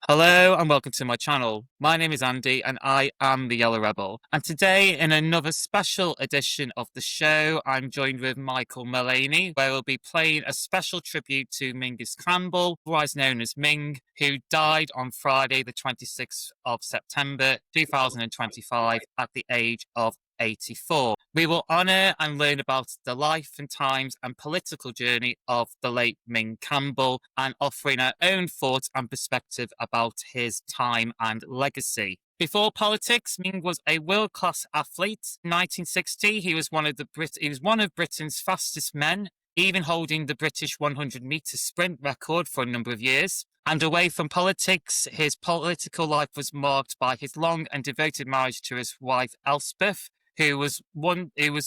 Hello and welcome to my channel. My name is Andy and I am the Yellow Rebel. And today, in another special edition of the show, I'm joined with Michael Mullaney, where we'll be playing a special tribute to Ming Campbell, otherwise known as Ming, who died on Friday, the 26th of September 2025 at the age of 84. We will honour and learn about the life and times and political journey of the late Ming Campbell and offering our own thoughts and perspective about his time and legacy. Before politics, Ming was a world-class athlete. In 1960, he was one of Britain's fastest men, even holding the British 100-metre sprint record for a number of years. And away from politics, his political life was marked by his long and devoted marriage to his wife Elspeth, who was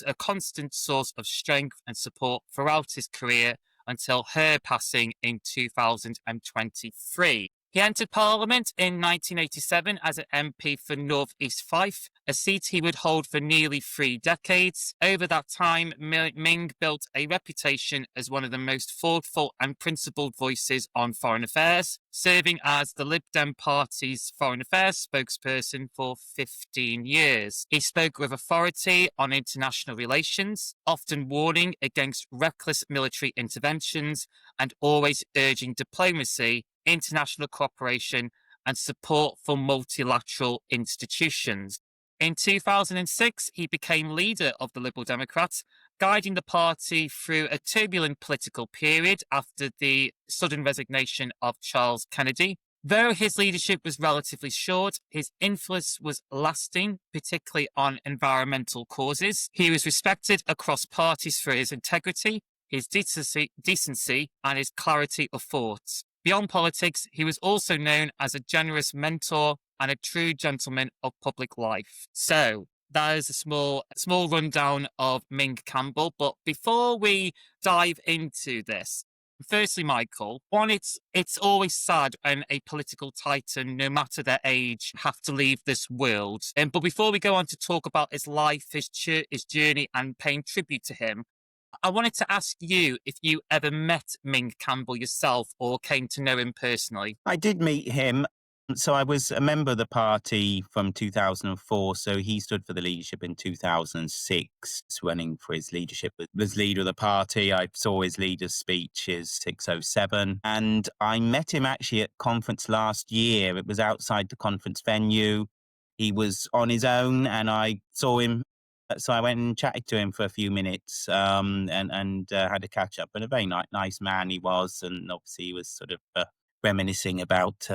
a constant source of strength and support throughout his career until her passing in 2023. He entered Parliament in 1987 as an MP for North East Fife, a seat he would hold for nearly 3 decades. Over that time, Ming built a reputation as one of the most thoughtful and principled voices on foreign affairs, serving as the LibDem Party's foreign affairs spokesperson for 15 years. He spoke with authority on international relations, often warning against reckless military interventions and always urging diplomacy, international cooperation, and support for multilateral institutions. In 2006, he became leader of the Liberal Democrats, guiding the party through a turbulent political period after the sudden resignation of Charles Kennedy. Though his leadership was relatively short, his influence was lasting, particularly on environmental causes. He was respected across parties for his integrity, his decency, and his clarity of thought. Beyond politics, he was also known as a generous mentor and a true gentleman of public life. So that is a small rundown of Ming Campbell. But before we dive into this, firstly, Michael, it's always sad when a political titan, no matter their age, have to leave this world. But before we go on to talk about his life, his journey, and paying tribute to him, I wanted to ask you if you ever met Ming Campbell yourself or came to know him personally. I did meet him. So I was a member of the party from 2004. So he stood for the leadership in 2006, running for his leadership as leader of the party. I saw his leader's speech is 607. And I met him actually at conference last year. It was outside the conference venue. He was on his own and I saw him. So I went and chatted to him for a few minutes and had a catch up. And a very nice man he was. And obviously he was sort of reminiscing about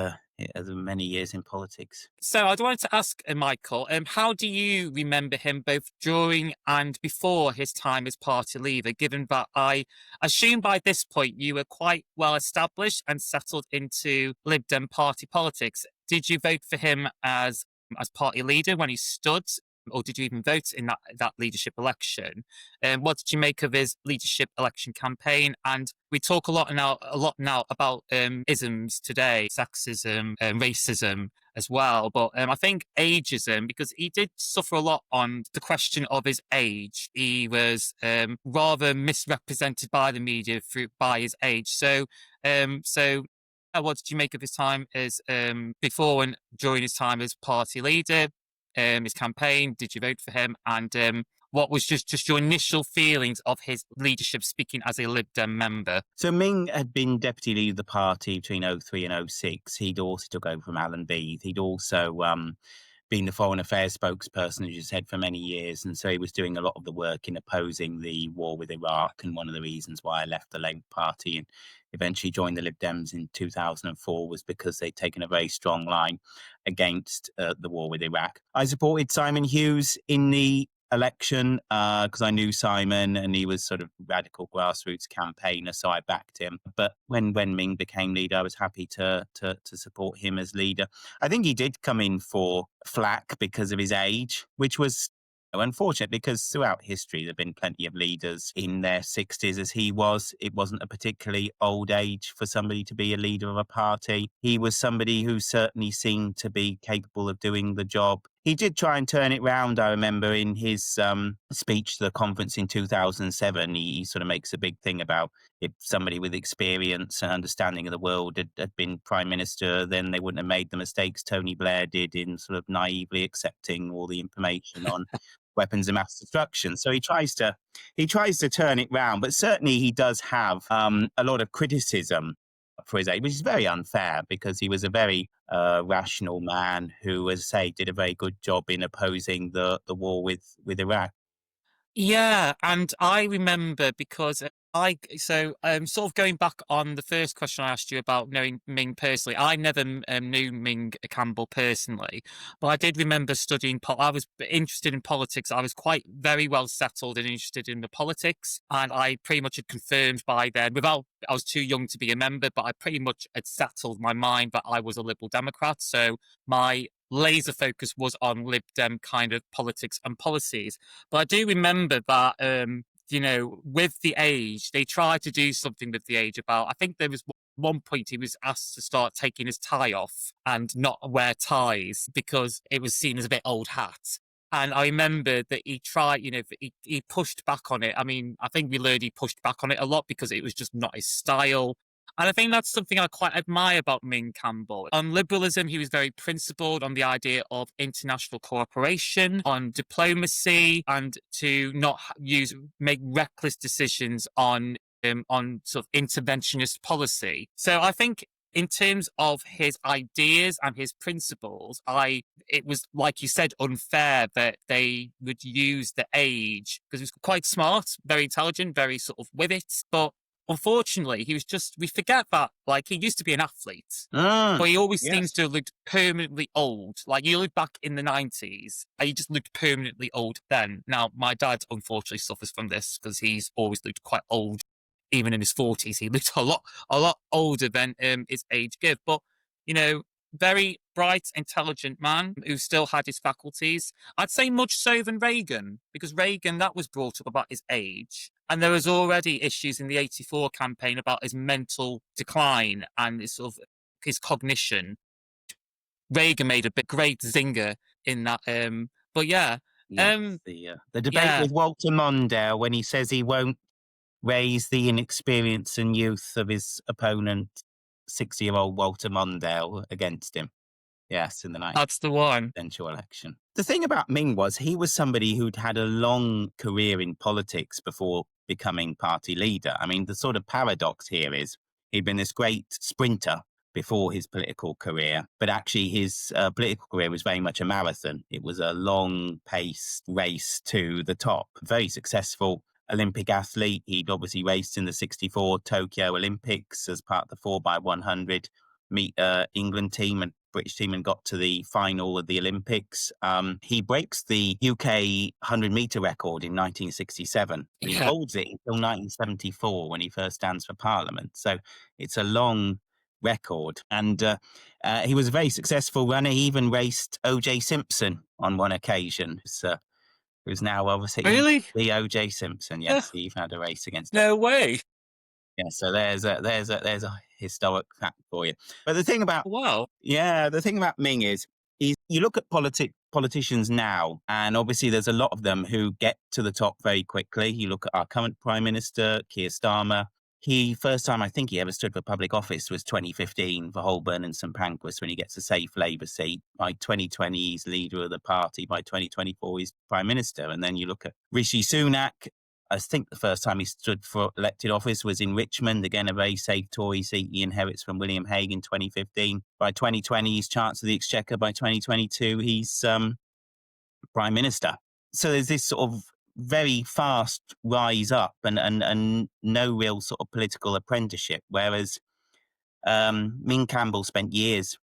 many years in politics. So I wanted to ask Michael, how do you remember him both during and before his time as party leader, given that I assume by this point you were quite well established and settled into Lib Dem party politics? Did you vote for him as party leader when he stood, or did you even vote in that leadership election? What did you make of his leadership election campaign? And we talk a lot now about isms today, sexism, racism as well. But I think ageism, because he did suffer a lot on the question of his age. He was rather misrepresented by the media by his age. So what did you make of his time as before and during his time as party leader? His campaign, did you vote for him? And what was just your initial feelings of his leadership speaking as a Lib Dem member? So Ming had been deputy leader of the party between 03 and 06. He'd also took over from Alan Beath. He'd also been the foreign affairs spokesperson, as you said, for many years. And so he was doing a lot of the work in opposing the war with Iraq. And one of the reasons why I left the Labour Party and eventually joined the Lib Dems in 2004 was because they'd taken a very strong line against the war with Iraq. I supported Simon Hughes in the election because I knew Simon and he was sort of radical grassroots campaigner, so I backed him. But when Ming became leader, I was happy to support him as leader. I think he did come in for flack because of his age, which was unfortunate because throughout history there have been plenty of leaders in their 60s as he was. It wasn't a particularly old age for somebody to be a leader of a party. He was somebody who certainly seemed to be capable of doing the job He did try and turn it round. I remember in his speech to the conference in 2007, he sort of makes a big thing about if somebody with experience and understanding of the world had been prime minister, then they wouldn't have made the mistakes Tony Blair did in sort of naively accepting all the information on weapons of mass destruction. So he tries to turn it round, but certainly he does have a lot of criticism for his age, which is very unfair because he was a very rational man who, as I say, did a very good job in opposing the war with Iraq. Yeah, and I remember because sort of going back on the first question I asked you about knowing Ming personally, I never knew Ming Campbell personally, but I did remember studying. I was interested in politics. I was quite very well settled and interested in the politics, and I pretty much had confirmed by then, I was too young to be a member, but I pretty much had settled my mind that I was a Liberal Democrat. So my laser focus was on Lib Dem kind of politics and policies. But I do remember that, with the age, they tried to do something with the age about, I think there was one point he was asked to start taking his tie off and not wear ties because it was seen as a bit old hat. And I remember that he tried, he pushed back on it. I mean, I think we learned he pushed back on it a lot because it was just not his style. And I think that's something I quite admire about Ming Campbell. On liberalism, he was very principled on the idea of international cooperation, on diplomacy, and to not make reckless decisions on sort of interventionist policy. So I think in terms of his ideas and his principles, it was, like you said, unfair that they would use the age because he was quite smart, very intelligent, very sort of with it, but unfortunately, we forget that, like, he used to be an athlete, but he always seems to have looked permanently old. Like, you look back in the 90s, and he just looked permanently old then. Now, my dad unfortunately suffers from this because he's always looked quite old. Even in his 40s, he looked a lot older than his age give. But, very bright, intelligent man who still had his faculties. I'd say much so than Reagan, because Reagan, that was brought up about his age. And there was already issues in the 84 campaign about his mental decline and his cognition. Reagan made a great zinger in that. But yeah. Yes, the debate with Walter Mondale when he says he won't raise the inexperience and youth of his opponent, 60-year-old Walter Mondale, against him. Yes, in the That's the one. presidential election. The thing about Ming was he was somebody who'd had a long career in politics before becoming party leader. I mean, the sort of paradox here is he'd been this great sprinter before his political career, but actually his political career was very much a marathon. It was a long-paced race to the top. Very successful Olympic athlete. He'd obviously raced in the 64 Tokyo Olympics as part of the 4x100 England team and British team and got to the final of the Olympics. He breaks the UK 100-meter record in 1967. He holds it until 1974 when he first stands for Parliament. So it's a long record. And he was a very successful runner. He even raced O.J. Simpson on one occasion. Who's now obviously the O.J. Simpson. Yes, he even had a race against him. No way. Yeah, so there's a historic fact for you. But the thing about Ming is you look at politicians now, and obviously there's a lot of them who get to the top very quickly. You look at our current Prime Minister, Keir Starmer. First time I think he ever stood for public office was 2015 for Holborn and St Pancras when he gets a safe Labour seat. By 2020, he's leader of the party. By 2024, he's Prime Minister. And then you look at Rishi Sunak. I think the first time he stood for elected office was in Richmond, again, a very safe Tory seat he inherits from William Hague in 2015. By 2020, he's Chancellor of the Exchequer. By 2022, he's Prime Minister. So there's this sort of very fast rise up and no real sort of political apprenticeship, whereas Ming Campbell spent years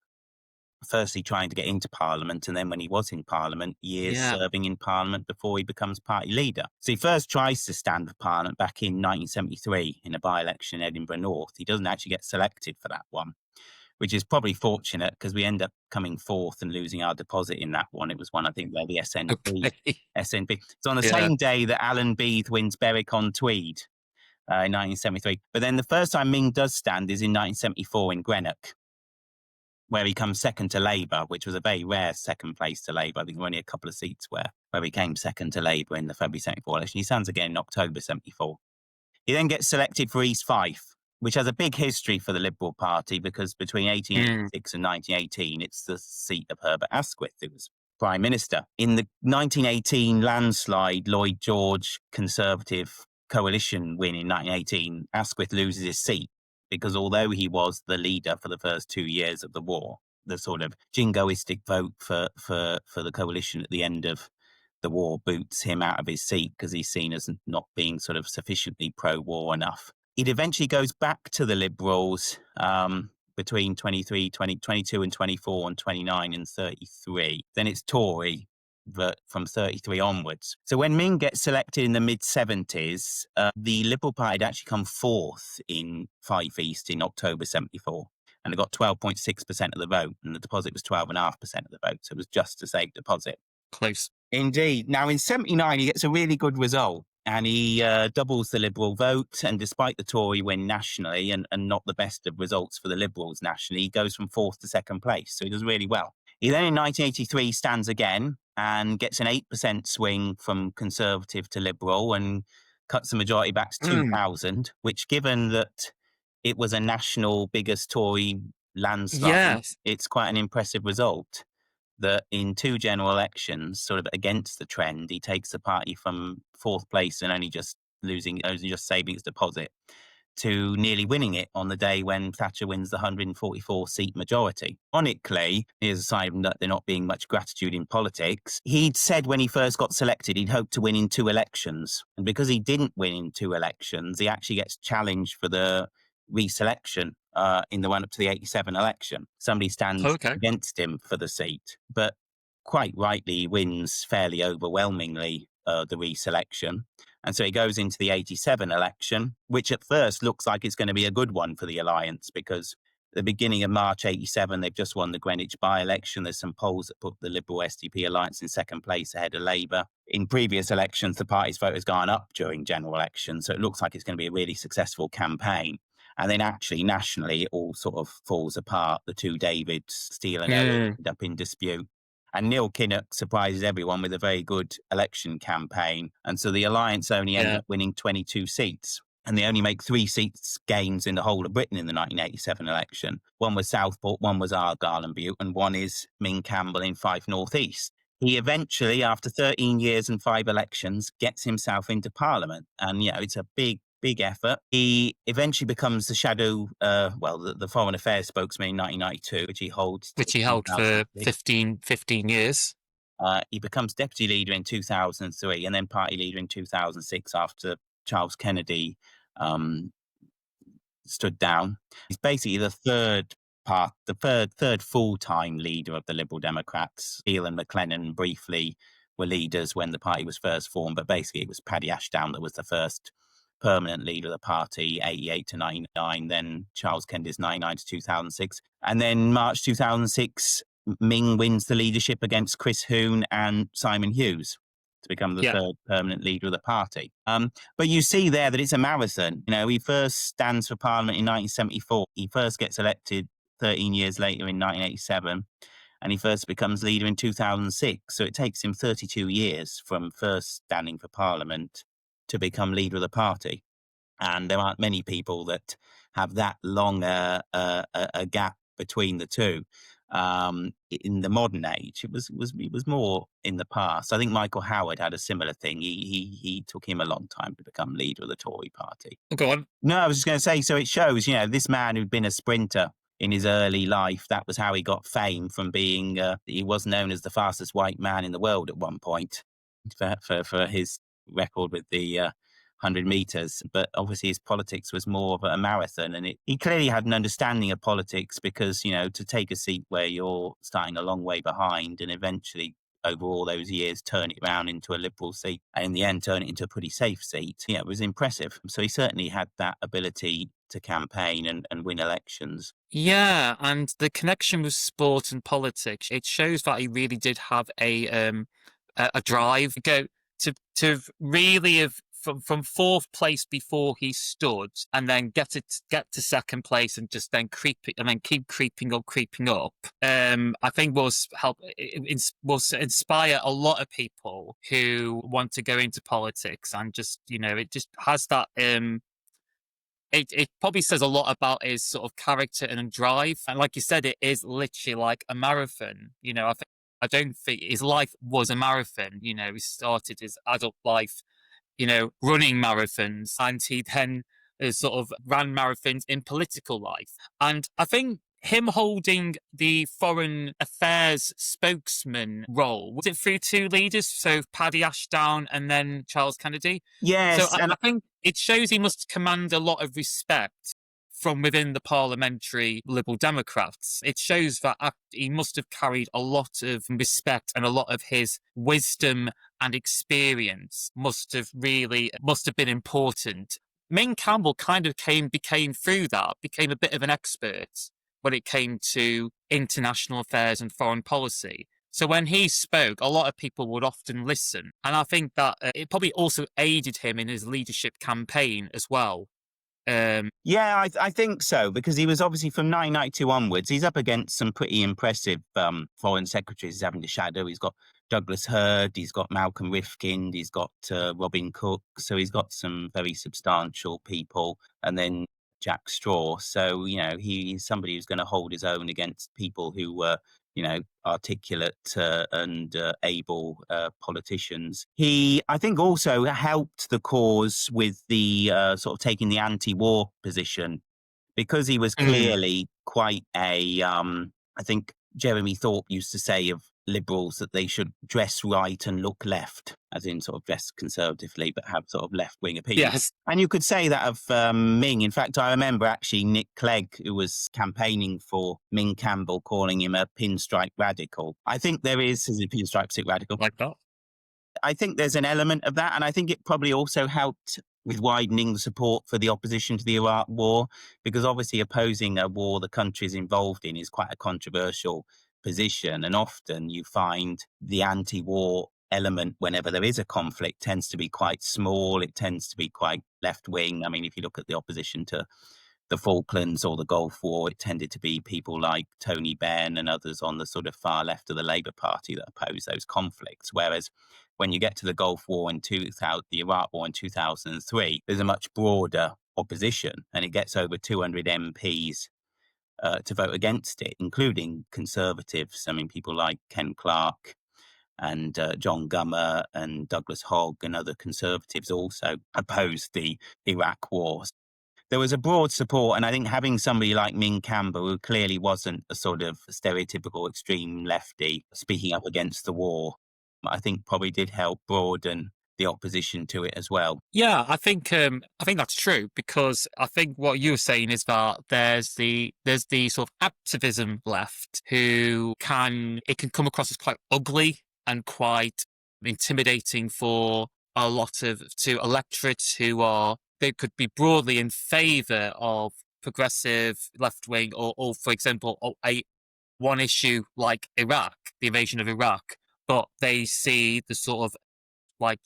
firstly trying to get into Parliament, and then when he was in Parliament, years serving in Parliament before he becomes party leader. So he first tries to stand for Parliament back in 1973 in a by-election in Edinburgh North. He doesn't actually get selected for that one, which is probably fortunate because we end up coming fourth and losing our deposit in that one. It was one, I think, where the SNP. It's on the same day that Alan Beith wins Berwick-on-Tweed in 1973. But then the first time Ming does stand is in 1974 in Greenock. where he comes second to Labour, which was a very rare second place to Labour. I think there were only a couple of seats where he came second to Labour in the February 74 election. He stands again in October 74. He then gets selected for East Fife, which has a big history for the Liberal Party, because between 1886 and 1918, it's the seat of Herbert Asquith, who was Prime Minister. In the 1918 landslide, Lloyd George Conservative coalition win in 1918, Asquith loses his seat, because although he was the leader for the first 2 years of the war, the sort of jingoistic vote for the coalition at the end of the war boots him out of his seat because he's seen as not being sort of sufficiently pro-war enough. It eventually goes back to the Liberals between 22 and 24 and 29 and 33. Then it's Tory from 33 onwards. So when Ming gets selected in the mid-70s, the Liberal Party had actually come fourth in Fife East in October 74. And it got 12.6% of the vote, and the deposit was 12.5% of the vote. So it was just a safe deposit. Close. Indeed. Now, in 79, he gets a really good result, and he doubles the Liberal vote. And despite the Tory win nationally and not the best of results for the Liberals nationally, he goes from fourth to second place. So he does really well. He then, in 1983, stands again and gets an 8% swing from Conservative to Liberal and cuts the majority back to 2,000, which, given that it was a national biggest Tory landslide, it's quite an impressive result. That in 2 general elections, sort of against the trend, he takes the party from fourth place and only just saving its deposit to nearly winning it on the day when Thatcher wins the 144-seat majority. Ironically, here's a sign that there not being much gratitude in politics. He'd said when he first got selected, he'd hoped to win in 2 elections. And because he didn't win in 2 elections, he actually gets challenged for the reselection in the run-up to the 87 election. Somebody stands against him for the seat, but quite rightly he wins fairly overwhelmingly the reselection. And so he goes into the 87 election, which at first looks like it's going to be a good one for the Alliance, because at the beginning of March 87, they've just won the Greenwich by-election. There's some polls that put the Liberal SDP Alliance in second place ahead of Labour. In previous elections, the party's vote has gone up during general elections, so it looks like it's going to be a really successful campaign. And then actually, nationally, it all sort of falls apart. The 2 Davids, Steele and Owen, end up in dispute. And Neil Kinnock surprises everyone with a very good election campaign. And so the Alliance only end up winning 22 seats. And they only make 3 seats gains in the whole of Britain in the 1987 election. One was Southport, one was Argyll and Bute, and one is Ming Campbell in Fife North East. He eventually, after 13 years and 5 elections, gets himself into Parliament. And, it's a big effort. He eventually becomes the shadow, the Foreign Affairs spokesman in 1992, which he holds for 15 years. He becomes deputy leader in 2003 and then party leader in 2006 after Charles Kennedy stood down. He's basically the third full-time leader of the Liberal Democrats. Steele and McLennan briefly were leaders when the party was first formed, but basically it was Paddy Ashdown that was the first permanent leader of the party, 88 to 99, then Charles Kennedy's 99 to 2006. And then March 2006, Ming wins the leadership against Chris Huhne and Simon Hughes to become the third permanent leader of the party. But you see there that it's a marathon. He first stands for Parliament in 1974. He first gets elected 13 years later in 1987. And he first becomes leader in 2006. So it takes him 32 years from first standing for Parliament to become leader of the party. And there aren't many people that have that long a gap between the two. In the modern age, it was more in the past. I think Michael Howard had a similar thing. He took him a long time to become leader of the Tory party. Go on. No, I was just going to say, so it shows, this man who'd been a sprinter in his early life, that was how he got fame from being, he was known as the fastest white man in the world at one point for his record with the 100 meters, but obviously his politics was more of a marathon, and he clearly had an understanding of politics because, to take a seat where you're starting a long way behind and eventually over all those years turn it around into a Liberal seat and in the end turn it into a pretty safe seat, it was impressive. So he certainly had that ability to campaign and win elections. Yeah, and the connection with sport and politics, it shows that he really did have a drive to really have from fourth place before he stood, and then get to second place, and just then keep creeping up. I think will inspire a lot of people who want to go into politics, and just it just has that. It probably says a lot about his sort of character and drive, and like you said, it is literally like a marathon. I don't think his life was a marathon. He started his adult life running marathons, and he then sort of ran marathons in political life. And I think him holding the foreign affairs spokesman role, was it through two leaders? So Paddy Ashdown and then Charles Kennedy? Yes, So I think it shows he must command a lot of respect from within the parliamentary Liberal Democrats. It shows that he must have carried a lot of respect, and a lot of his wisdom and experience must have been important. Ming Campbell kind of became a bit of an expert when it came to international affairs and foreign policy. So when he spoke, a lot of people would often listen. And I think that it probably also aided him in his leadership campaign as well. Yeah, I think so, because he was obviously from 1992 onwards. He's up against some pretty impressive foreign secretaries he's having to shadow. He's got Douglas Hurd, he's got Malcolm Rifkind, he's got Robin Cook. So he's got some very substantial people, and then Jack Straw. So, he's somebody who's going to hold his own against people who were, articulate and able politicians. He, I think, also helped the cause with the sort of taking the anti-war position, because he was clearly quite a, I think Jeremy Thorpe used to say of Liberals that they should dress right and look left, as in sort of dress conservatively, but have sort of left-wing opinions. Yes. And you could say that of Ming. In fact, I remember actually Nick Clegg, who was campaigning for Ming Campbell, calling him a pinstripe radical. I think there is a pinstripe radical. Like that? I think there's an element of that, and I think it probably also helped with widening the support for the opposition to the Iraq War, because obviously opposing a war the country is involved in is quite a controversial position, and often you find the anti-war element, whenever there is a conflict, tends to be quite small. It tends to be quite left-wing. I mean, if you look at the opposition to the Falklands or the Gulf War, it tended to be people like Tony Benn and others on the sort of far left of the Labour Party that oppose those conflicts. Whereas when you get to the Gulf War in 2000, the Iraq War in 2003, there's a much broader opposition, and it gets over 200 MPs to vote against it, including Conservatives. I mean, people like Ken Clarke and John Gummer and Douglas Hogg and other Conservatives also opposed the Iraq War. There was a broad support, and I think having somebody like Ming Campbell, who clearly wasn't a sort of stereotypical extreme lefty speaking up against the war, I think probably did help broaden the opposition to it as well. Yeah, I think that's true, because I think what you were saying is that there's the sort of activism left it can come across as quite ugly and quite intimidating for a lot of electorates they could be broadly in favour of progressive left wing, or for example, one issue like Iraq, the invasion of Iraq, but they see the sort of like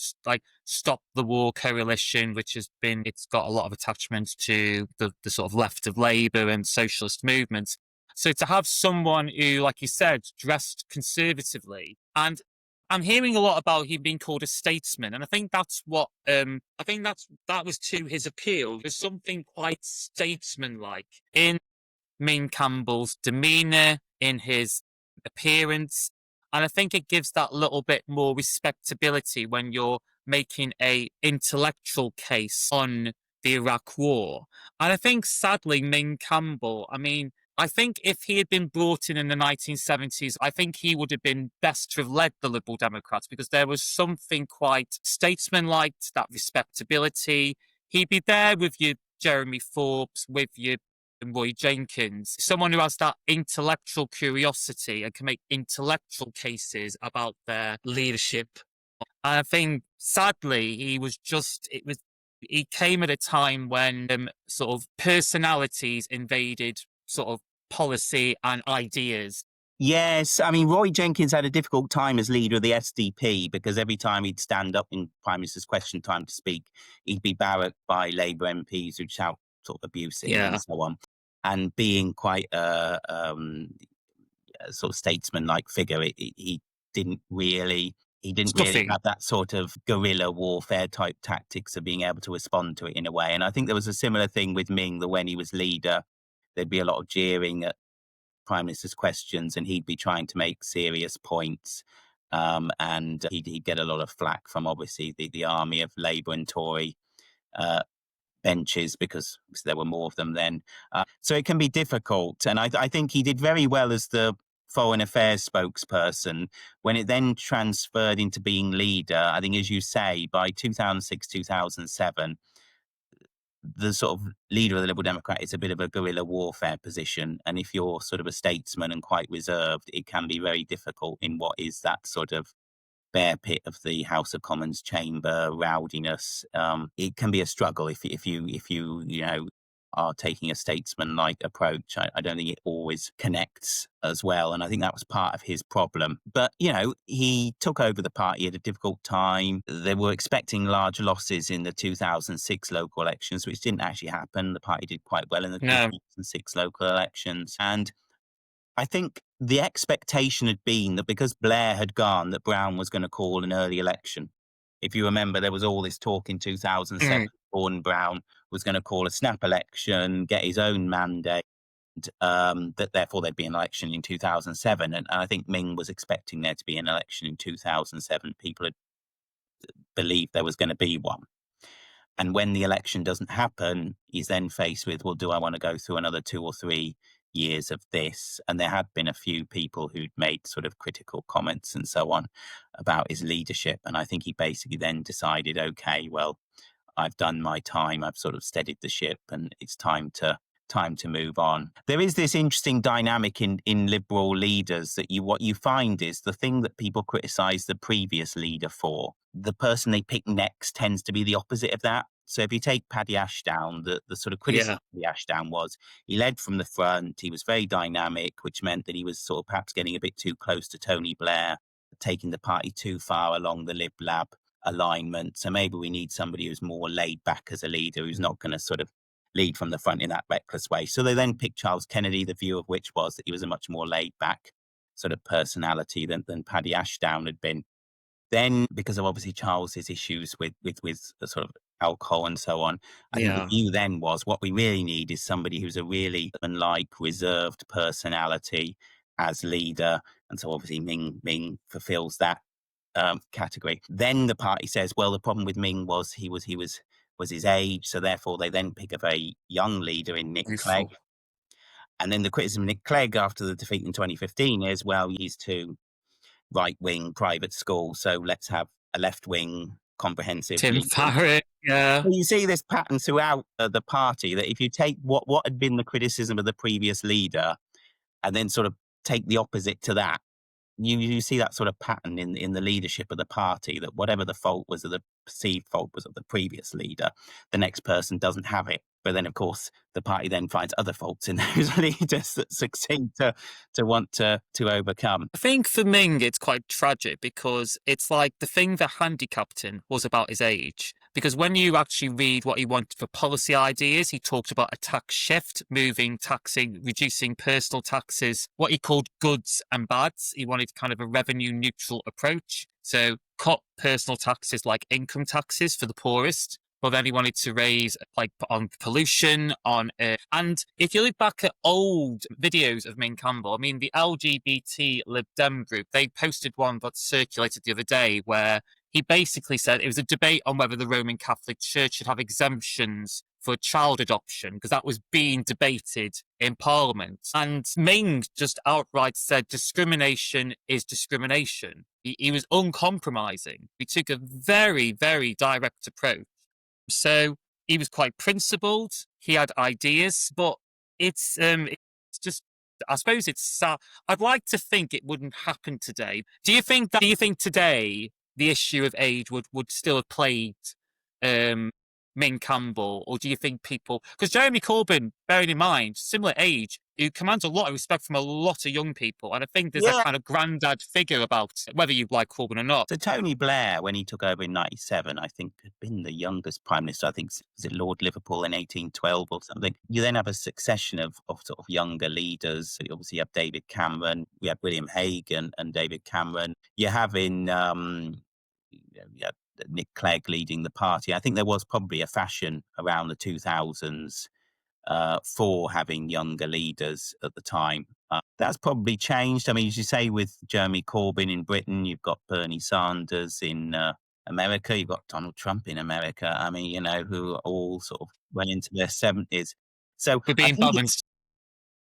Stop the War coalition, which it's got a lot of attachments to the sort of left of Labour and socialist movements. So to have someone who, like you said, dressed conservatively, and I'm hearing a lot about him being called a statesman, and I think that's what that was to his appeal. There's something quite statesman-like in Ming Campbell's demeanour, in his appearance. And I think it gives that little bit more respectability when you're making a intellectual case on the Iraq War. And I think, sadly, Ming Campbell, I think if he had been brought in the 1970s, I think he would have been best to have led the Liberal Democrats, because there was something quite statesman-like, that respectability. He'd be there with your Jeremy Forbes, with your Roy Jenkins, someone who has that intellectual curiosity and can make intellectual cases about their leadership. And I think, sadly, he came at a time when sort of personalities invaded sort of policy and ideas. Yes, I mean, Roy Jenkins had a difficult time as leader of the SDP because every time he'd stand up in Prime Minister's question time to speak, he'd be barracked by Labour MPs who'd shout sort of abuse at him Yeah. and so on. And being quite a sort of statesman-like figure, he didn't really Stuffy. have that sort of guerrilla warfare type tactics of being able to respond to it in a way. And I think there was a similar thing with Ming, that when he was leader, there'd be a lot of jeering at Prime Minister's questions, and he'd be trying to make serious points. And he'd get a lot of flack from obviously the army of Labour and Tory benches, because there were more of them then. So it can be difficult. And I think he did very well as the Foreign Affairs spokesperson. When it then transferred into being leader, I think, as you say, by 2006, 2007, the sort of leader of the Liberal Democrat is a bit of a guerrilla warfare position. And if you're sort of a statesman and quite reserved, it can be very difficult in what is that sort of bear pit of the House of Commons chamber, rowdiness. It can be a struggle if you are taking a statesman-like approach. I don't think it always connects as well, and I think that was part of his problem. But he took over the party at a difficult time. They were expecting large losses in the 2006 local elections, which didn't actually happen. The party did quite well in the 2006 local elections, and I think the expectation had been that because Blair had gone, that Brown was going to call an early election. If you remember, there was all this talk in 2007. Gordon Brown was going to call a snap election, get his own mandate, that therefore there'd be an election in 2007. And I think Ming was expecting there to be an election in 2007. People had believed there was going to be one. And when the election doesn't happen, he's then faced with, well, do I want to go through another 2 or 3 years of this? And there had been a few people who'd made sort of critical comments and so on about his leadership. And I think he basically then decided, okay, well, I've done my time. I've sort of steadied the ship, and it's time to move on. There is this interesting dynamic in Liberal leaders that what you find is the thing that people criticise the previous leader for, the person they pick next tends to be the opposite of that. So if you take Paddy Ashdown, the sort of criticism of Paddy Ashdown was he led from the front, he was very dynamic, which meant that he was sort of perhaps getting a bit too close to Tony Blair, taking the party too far along the Lib Lab alignment. So maybe we need somebody who's more laid back as a leader, who's not going to sort of lead from the front in that reckless way. So they then picked Charles Kennedy, the view of which was that he was a much more laid back sort of personality than Paddy Ashdown had been. Then, because of obviously Charles's issues with sort of alcohol and so on, I think the view then was what we really need is somebody who's a really unlike reserved personality as leader. And so obviously Ming fulfills that category. Then the party says, well, the problem with Ming was he was his age, so therefore they then pick a very young leader in Nick Clegg. And then the criticism of Nick Clegg after the defeat in 2015 is, well, he's too right-wing private school, so let's have a left-wing comprehensive Tim leader. Farrick, So you see this pattern throughout the party, that if you take what had been the criticism of the previous leader and then sort of take the opposite to that, you see that sort of pattern in the leadership of the party, that whatever the fault was, or the perceived fault was of the previous leader, the next person doesn't have it. But then, of course, the party then finds other faults in those leaders that succeed to want to overcome. I think for Ming, it's quite tragic because it's like the thing that handicapped him was about his age. Because when you actually read what he wanted for policy ideas, he talked about a tax shift, taxing, reducing personal taxes, what he called goods and bads. He wanted kind of a revenue neutral approach. So cut personal taxes like income taxes for the poorest. But then he wanted to raise on pollution, and if you look back at old videos of Ming Campbell, I mean, the LGBT LibDem group, they posted one that circulated the other day where he basically said it was a debate on whether the Roman Catholic Church should have exemptions for child adoption, because that was being debated in Parliament. And Ming just outright said discrimination is discrimination. He was uncompromising. He took a very, very direct approach. So he was quite principled. He had ideas, but it's just, I suppose it's sad. I'd like to think it wouldn't happen today. Do you think today the issue of age would still have plagued Ming Campbell, or do you think people, because Jeremy Corbyn, bearing in mind, similar age, who commands a lot of respect from a lot of young people. And I think there's that Yeah. kind of granddad figure about it, whether you like Corbyn or not. So Tony Blair, when he took over in 97, I think had been the youngest prime minister. I think, was it Lord Liverpool in 1812 or something? You then have a succession of sort of younger leaders. So you obviously have David Cameron. We have William Hague and David Cameron. You have you had Nick Clegg leading the party. I think there was probably a fashion around the 2000s for having younger leaders at the time. That's probably changed. I mean, as you say, with Jeremy Corbyn in Britain, you've got Bernie Sanders in America, you've got Donald Trump in America. I mean, who are all sort of well into their 70s. So For being balanced.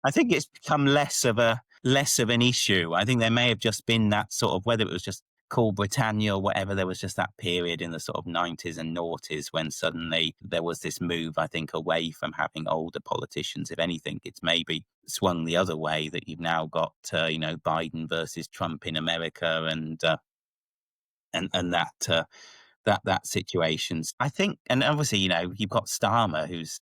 I think it's become less of an issue. I think there may have just been that sort of, whether it was just Cool Britannia or whatever, there was just that period in the sort of 90s and noughties when suddenly there was this move, I think, away from having older politicians. If anything, it's maybe swung the other way, that you've now got, Biden versus Trump in America and that situations. I think, and obviously, you've got Starmer, who's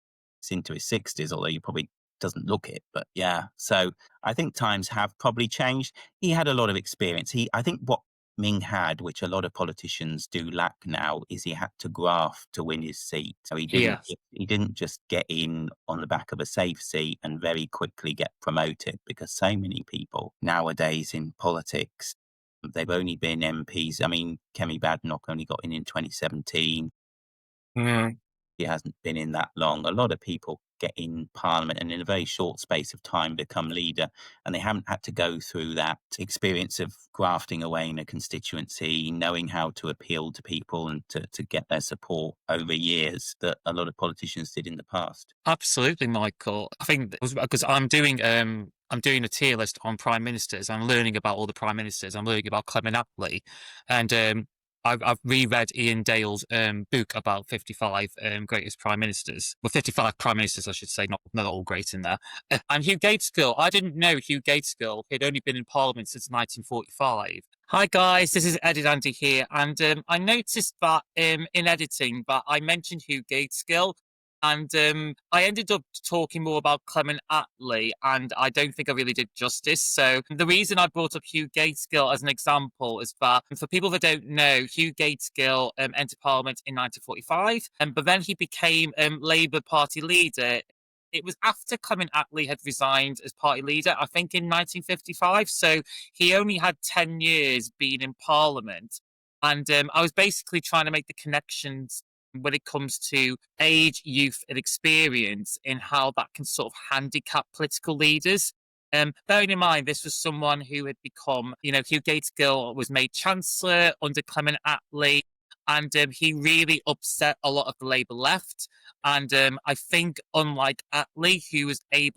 into his 60s, although he probably doesn't look it, but yeah. So I think times have probably changed. He had a lot of experience. I think what Ming had, which a lot of politicians do lack now, is he had to graft to win his seat. So he Yes. didn't just get in on the back of a safe seat and very quickly get promoted, because so many people nowadays in politics, they've only been MPs. I mean, Kemi Badenoch only got in 2017. Mm. He hasn't been in that long. A lot of people get in Parliament and in a very short space of time become leader, and they haven't had to go through that experience of grafting away in a constituency, knowing how to appeal to people and to get their support over years that a lot of politicians did in the past. Absolutely, Michael. I think because I'm doing a tier list on prime ministers. I'm learning about all the prime ministers. I'm learning about Clement Attlee, and I've reread Ian Dale's book about 55 greatest prime ministers. Well, 55 prime ministers, I should say, not all great in there. And Hugh Gaitskell, I didn't know Hugh Gaitskell. He'd only been in Parliament since 1945. Hi guys, this is Edit Andy here, and I noticed that in editing that I mentioned Hugh Gaitskell. And I ended up talking more about Clement Attlee, and I don't think I really did justice. So the reason I brought up Hugh Gaitskell as an example is that, for people that don't know, Hugh Gaitskell entered Parliament in 1945, but then he became Labour Party leader. It was after Clement Attlee had resigned as party leader, I think in 1955. So he only had 10 years being in Parliament. And I was basically trying to make the connections when it comes to age, youth, and experience in how that can sort of handicap political leaders. Bearing in mind, this was someone who had become, Hugh Gaitskell was made Chancellor under Clement Attlee, and he really upset a lot of the Labour left. And I think, unlike Attlee, he was a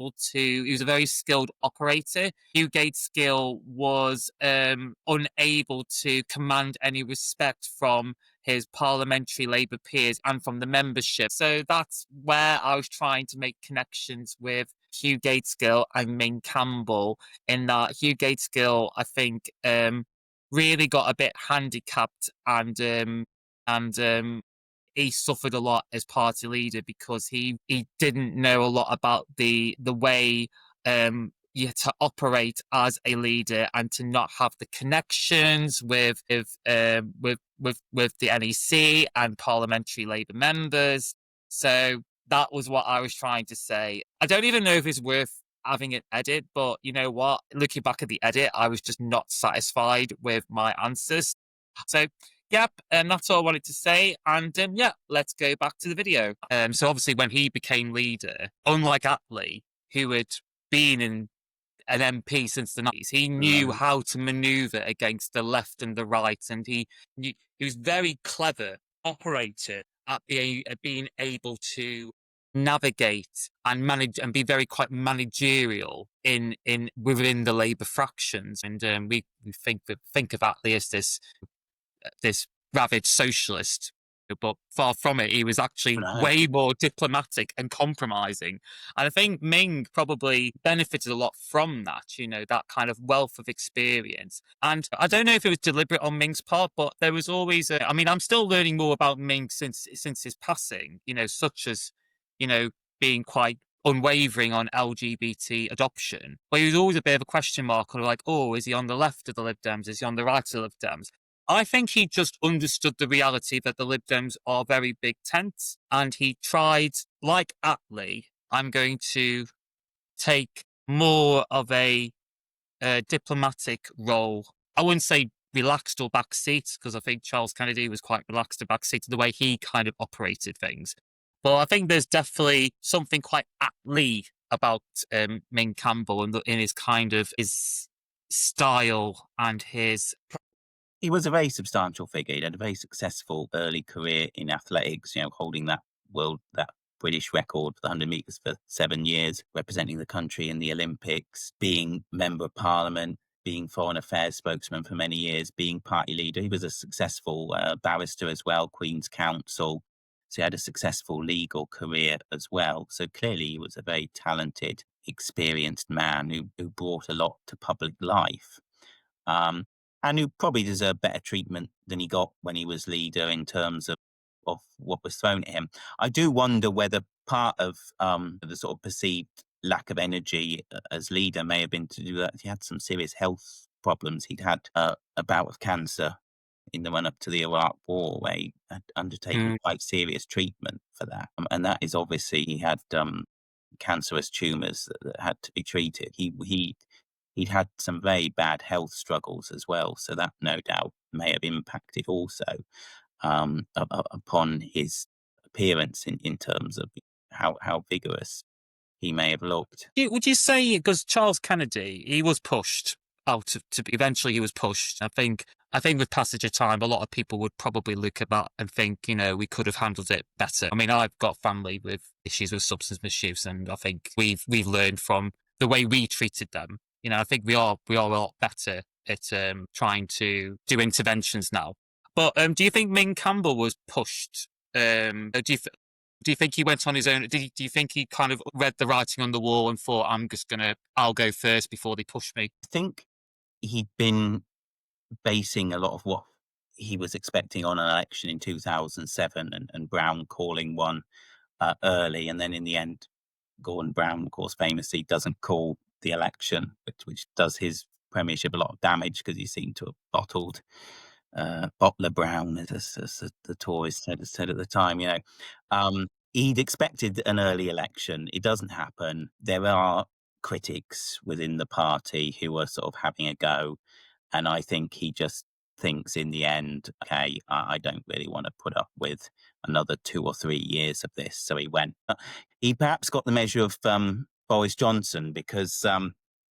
very skilled operator. Hugh Gaitskell was unable to command any respect from his parliamentary Labour peers and from the membership. So that's where I was trying to make connections with Hugh Gaitskell and Ming Campbell, in that Hugh Gaitskell, I think, really got a bit handicapped, and he suffered a lot as party leader because he didn't know a lot about the way you had to operate as a leader, and to not have the connections with the NEC and parliamentary Labour members. So that was what I was trying to say. I don't even know if it's worth having an edit, but you know what? Looking back at the edit, I was just not satisfied with my answers. So yep, and that's all I wanted to say. And yeah, let's go back to the video. So obviously, when he became leader, unlike Attlee, who had been an MP since the 90s, he knew how to maneuver against the left and the right, and he was very clever operator at being able to navigate and manage and be very quite managerial within the Labour fractions. And we think of Attlee as this ravaged socialist, but far from it. He was actually way more diplomatic and compromising. And I think Ming probably benefited a lot from that, that kind of wealth of experience. And I don't know if it was deliberate on Ming's part, but there was always I'm still learning more about Ming since his passing, such as, being quite unwavering on LGBT adoption, but he was always a bit of a question mark on like, oh, is he on the left of the Lib Dems? Is he on the right of the Lib Dems? I think he just understood the reality that the Lib Dems are very big tents, and he tried, like Attlee, I'm going to take more of a diplomatic role. I wouldn't say relaxed or backseat, because I think Charles Kennedy was quite relaxed and backseat to the way he kind of operated things. But I think there's definitely something quite Attlee about Ming Campbell in his kind of his style and his. He was a very substantial figure. He had a very successful early career in athletics, holding that British record for the 100 metres for 7 years, representing the country in the Olympics, being Member of Parliament, being Foreign Affairs spokesman for many years, being party leader. He was a successful barrister as well, Queen's Counsel. So he had a successful legal career as well. So clearly he was a very talented, experienced man who brought a lot to public life. And who probably deserved better treatment than he got when he was leader in terms of what was thrown at him. I do wonder whether part of the sort of perceived lack of energy as leader may have been to do that. He had some serious health problems. He'd had a bout of cancer in the run-up to the Iraq War, where he had undertaken quite serious treatment for that. And that is obviously, he had cancerous tumours that had to be treated. He'd had some very bad health struggles as well, so that no doubt may have impacted also upon his appearance in terms of how vigorous he may have looked. Would you say, because Charles Kennedy, he was pushed out eventually he was pushed. I think with passage of time, a lot of people would probably look at that and think, we could have handled it better. I mean, I've got family with issues with substance misuse, and I think we've learned from the way we treated them. I think we are a lot better at trying to do interventions now. But do you think Ming Campbell was pushed? Do you think he went on his own? Do you think he kind of read the writing on the wall and thought, I'll go first before they push me? I think he'd been basing a lot of what he was expecting on an election in 2007 and Brown calling one early. And then in the end, Gordon Brown, of course, famously doesn't call the election, which does his premiership a lot of damage, because he seemed to have bottled Bottler Brown, as the Tories said at the time. He'd expected an early election. It doesn't happen. There are critics within the party who are sort of having a go, and I think he just thinks in the end, okay, I don't really want to put up with another 2 or 3 years of this. So he went. He perhaps got the measure of Boris Johnson, because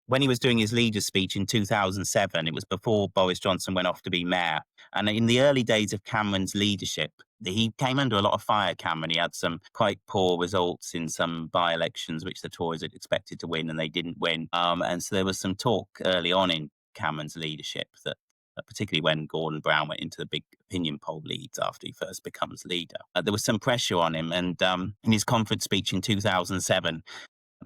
when he was doing his leader's speech in 2007, it was before Boris Johnson went off to be mayor. And in the early days of Cameron's leadership, he came under a lot of fire, Cameron. He had some quite poor results in some by-elections, which the Tories had expected to win, and they didn't win. And so there was some talk early on in Cameron's leadership that, particularly when Gordon Brown went into the big opinion poll leads after he first becomes leader, there was some pressure on him. And in his conference speech in 2007,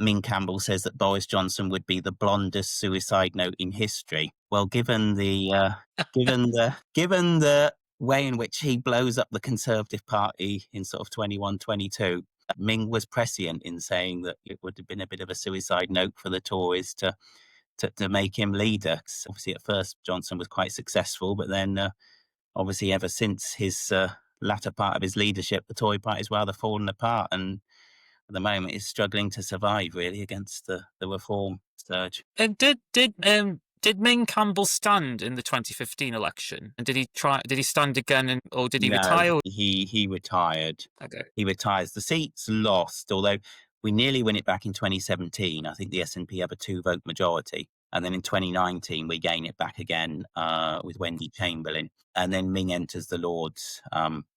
Ming Campbell says that Boris Johnson would be the blondest suicide note in history. Well, given the way in which he blows up the Conservative Party in sort of 21, 22, Ming was prescient in saying that it would have been a bit of a suicide note for the Tories to make him leader. Obviously, at first, Johnson was quite successful, but then obviously ever since his latter part of his leadership, the Tory party's rather fallen apart, and at the moment is struggling to survive really against the reform surge. And did Ming Campbell stand in the 2015 election? And did he stand again, or did he retire? He retired. Okay. He retires. The seat's lost, although we nearly win it back in 2017. I think the SNP have a 2-vote majority. And then in 2019, we gain it back again with Wendy Chamberlain. And then Ming enters the Lords.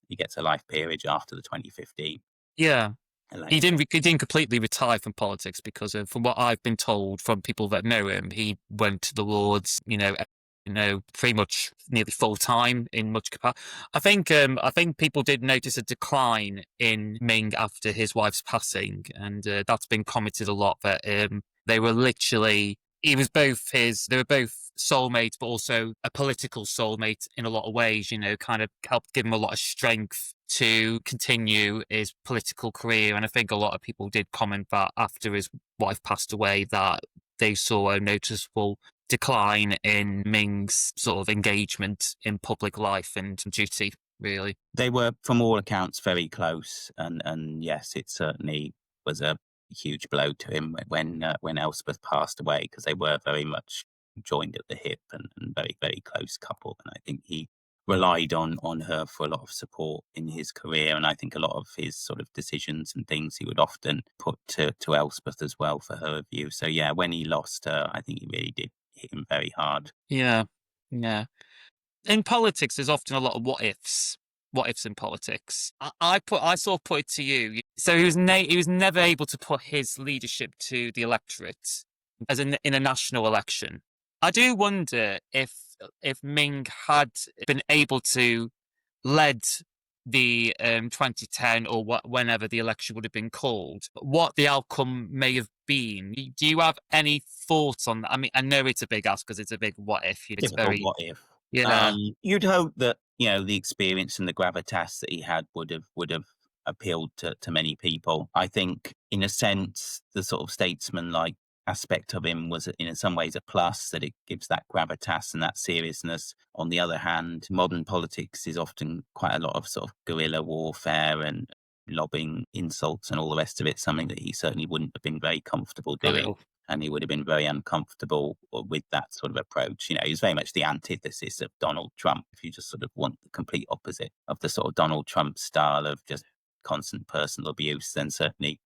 He gets a life peerage after the 2015. Yeah. He didn't completely retire from politics, because from what I've been told from people that know him, he went to the Lords, pretty much nearly full time in much capacity. I think people did notice a decline in Ming after his wife's passing, and that's been commented a lot, that they were both soulmates, but also a political soulmate in a lot of ways, kind of helped give him a lot of strength to continue his political career. And I think a lot of people did comment that after his wife passed away, that they saw a noticeable decline in Ming's sort of engagement in public life and duty, really. They were, from all accounts, very close, and yes, it certainly was a huge blow to him when Elspeth passed away, because they were very much joined at the hip and very, very close couple. And I think he relied on her for a lot of support in his career, and I think a lot of his sort of decisions and things he would often put to Elspeth as well for her view. So yeah, when he lost her, I think he really did hit him very hard. Yeah, yeah. In politics, there's often a lot of what ifs. What ifs in politics? I sort of put it to you. So he was never able to put his leadership to the electorate as in a national election. I do wonder if Ming had been able to lead the 2010 or whenever the election would have been called, what the outcome may have been. Do you have any thoughts on that? I mean, I know it's a big ask because it's a big what if. It's Difficult very, what if. yeah. You'd hope that, you know, the experience and the gravitas that he had would have appealed to many people. I think, in a sense, the sort of statesman-like aspect of him was, in some ways, a plus, that it gives that gravitas and that seriousness. On the other hand, modern politics is often quite a lot of sort of guerrilla warfare and lobbing insults and all the rest of it, something that he certainly wouldn't have been very comfortable doing. True. And he would have been very uncomfortable with that sort of approach. You know, he was very much the antithesis of Donald Trump, if you just sort of want the complete opposite of the sort of Donald Trump style of just constant personal abuse, then certainly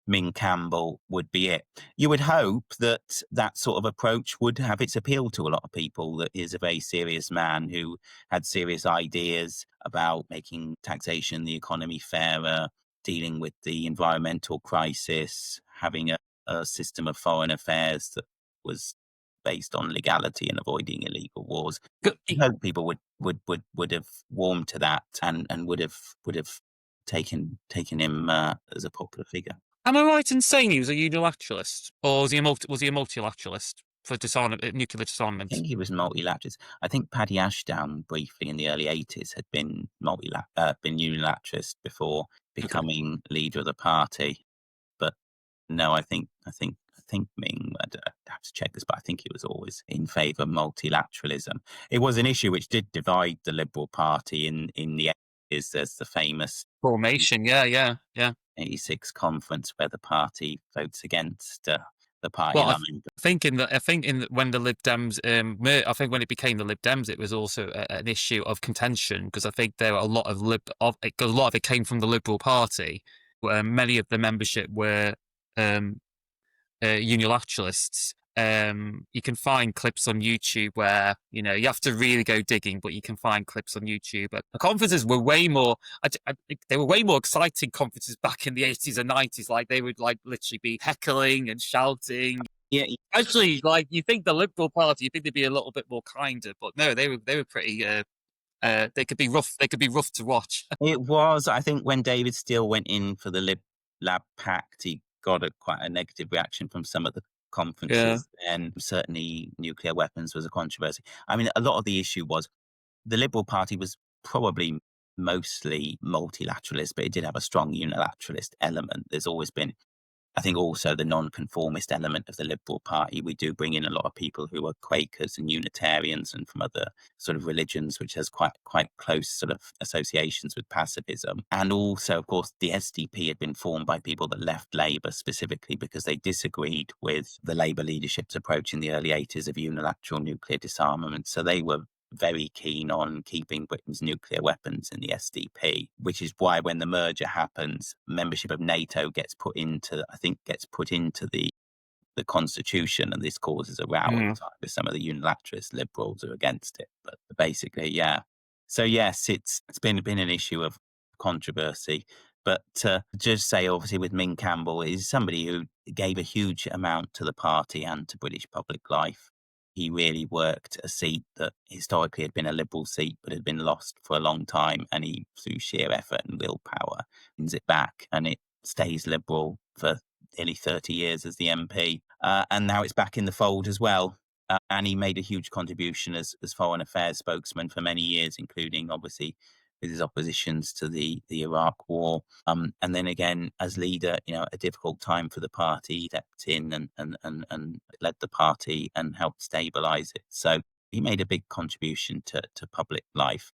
Ming Campbell would be it. You would hope that that sort of approach would have its appeal to a lot of people, that is a very serious man who had serious ideas about making taxation, the economy fairer, dealing with the environmental crisis, having a system of foreign affairs that was based on legality and avoiding illegal wars. I hope people would have warmed to that and would have taken him as a popular figure. Am I right in saying he was a unilateralist, or was he a multilateralist for nuclear disarmament? I think he was multilateralist. I think Paddy Ashdown briefly in the early 80s had been unilateralist before becoming leader of the party. But no, I think Ming, I'd have to check this, but I think he was always in favour of multilateralism. It was an issue which did divide the Liberal Party in the 80s. There's the famous Formation, yeah. 86 conference where the party votes against the party Well, line. I think when the Lib Dems, I think when it became the Lib Dems, it was also an issue of contention, because I think there were a lot of it came from the Liberal Party, where many of the membership were unilateralists. You can find clips on YouTube where, you know, you have to really go digging, but you can find clips on YouTube. But the conferences were way more, they were way more exciting conferences back in the 80s and 90s. Like, they would like literally be heckling and shouting. Yeah. Actually, like, you think the Liberal Party, you think they'd be a little bit more kinder, but no, they were pretty, they could be rough to watch. It was, I think, when David Steele went in for the Lab Pact, he got quite a negative reaction from some of the conferences, and certainly nuclear weapons was a controversy. I mean, a lot of the issue was the Liberal Party was probably mostly multilateralist, but it did have a strong unilateralist element. There's always been, I think, also the non-conformist element of the Liberal Party. We do bring in a lot of people who are Quakers and Unitarians and from other sort of religions, which has quite close sort of associations with pacifism. And also, of course, the SDP had been formed by people that left Labour specifically because they disagreed with the Labour leadership's approach in the early 80s of unilateral nuclear disarmament. So they were very keen on keeping Britain's nuclear weapons in the SDP, which is why when the merger happens, membership of NATO gets put into the constitution, and this causes a row at the time with some of the unilateralist liberals who are against it. But basically, yeah. So yes, it's been an issue of controversy. But just say, obviously, with Ming Campbell, is somebody who gave a huge amount to the party and to British public life. He really worked a seat that historically had been a Liberal seat but had been lost for a long time, and he, through sheer effort and willpower, wins it back, and it stays Liberal for nearly 30 years as the MP. And now it's back in the fold as well. And he made a huge contribution as Foreign Affairs spokesman for many years, including, obviously, with his oppositions to the Iraq War. And then again, as leader, a difficult time for the party, he stepped in and led the party and helped stabilize it. So he made a big contribution to public life.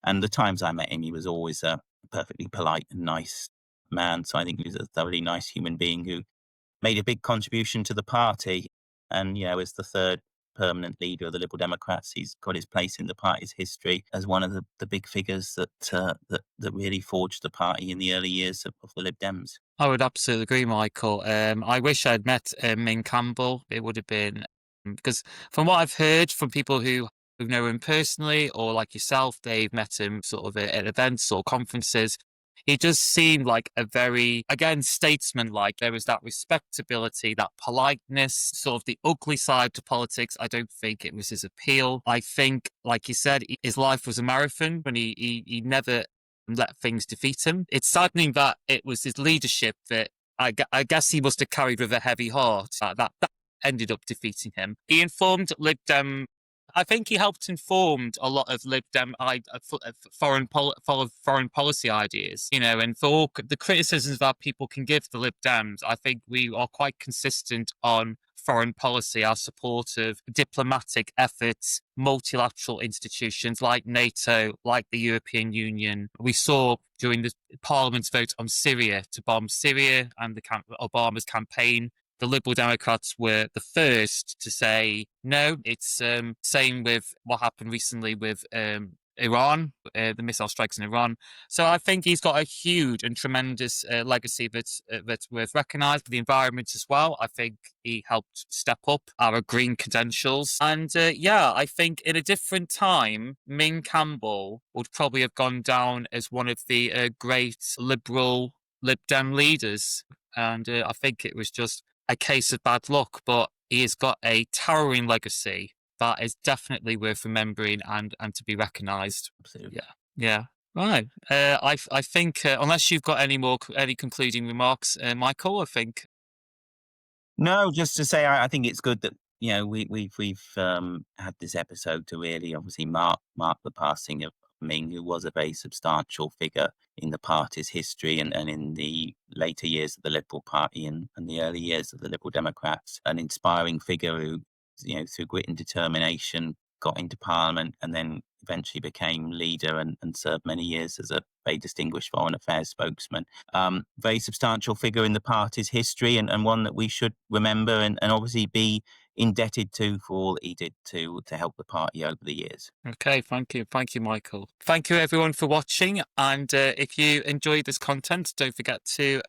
And the times I met him, he was always a perfectly polite and nice man. So I think he was a thoroughly nice human being who made a big contribution to the party. And, as the third permanent leader of the Liberal Democrats, he's got his place in the party's history as one of the big figures that really forged the party in the early years of the Lib Dems. I would absolutely agree, Michael. I wish I'd met Ming Campbell. It would have been, because from what I've heard from people who know him personally, or like yourself, they've met him sort of at events or conferences. He just seemed like a very, again, statesman-like. There was that respectability, that politeness, sort of the ugly side to politics. I don't think it was his appeal. I think, like you said, his life was a marathon, when he never let things defeat him. It's saddening that it was his leadership that I guess he must have carried with a heavy heart that ended up defeating him. He informed LibDem. I think he helped inform a lot of LibDem foreign policy ideas, and for all the criticisms that people can give the Lib Dems, I think we are quite consistent on foreign policy, our support of diplomatic efforts, multilateral institutions like NATO, like the European Union. We saw during the Parliament's vote on Syria to bomb Syria and Obama's campaign, the Liberal Democrats were the first to say no. It's same with what happened recently with Iran, the missile strikes in Iran. So I think he's got a huge and tremendous legacy that's worth recognised. For the environment as well, I think he helped step up our green credentials. And I think in a different time, Ming Campbell would probably have gone down as one of the great liberal LibDem leaders. And I think it was just a case of bad luck, but he has got a towering legacy that is definitely worth remembering and to be recognised. Absolutely. Yeah. Right. I think unless you've got any concluding remarks, Michael, I think. No, just to say, I think it's good that we've had this episode to really obviously mark the passing of Ming, who was a very substantial figure in the party's history and in the later years of the Liberal Party and the early years of the Liberal Democrats. An inspiring figure who, through grit and determination, got into Parliament and then eventually became leader and served many years as a very distinguished foreign affairs spokesman. Very substantial figure in the party's history and one that we should remember and obviously be indebted to for all that he did to help the party over the years. Okay, thank you, Michael. Thank you everyone for watching, and if you enjoyed this content, don't forget to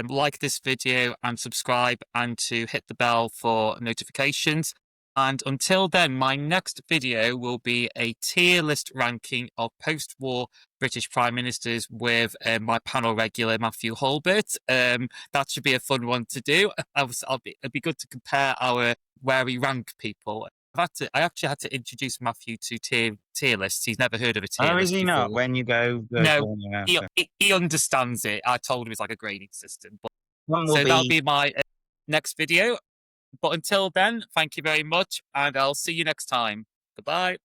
like this video and subscribe and to hit the bell for notifications. And until then, my next video will be a tier list ranking of post-war British Prime Ministers with my panel regular, Matthew Hulbert. That should be a fun one to do. It'd be good to compare where we rank people. I actually had to introduce Matthew to tier lists. He's never heard of a tier list. Is he before. not? When you go no, he understands it. I told him it's like a grading system. That'll be my next video. But until then, thank you very much, and I'll see you next time. Goodbye.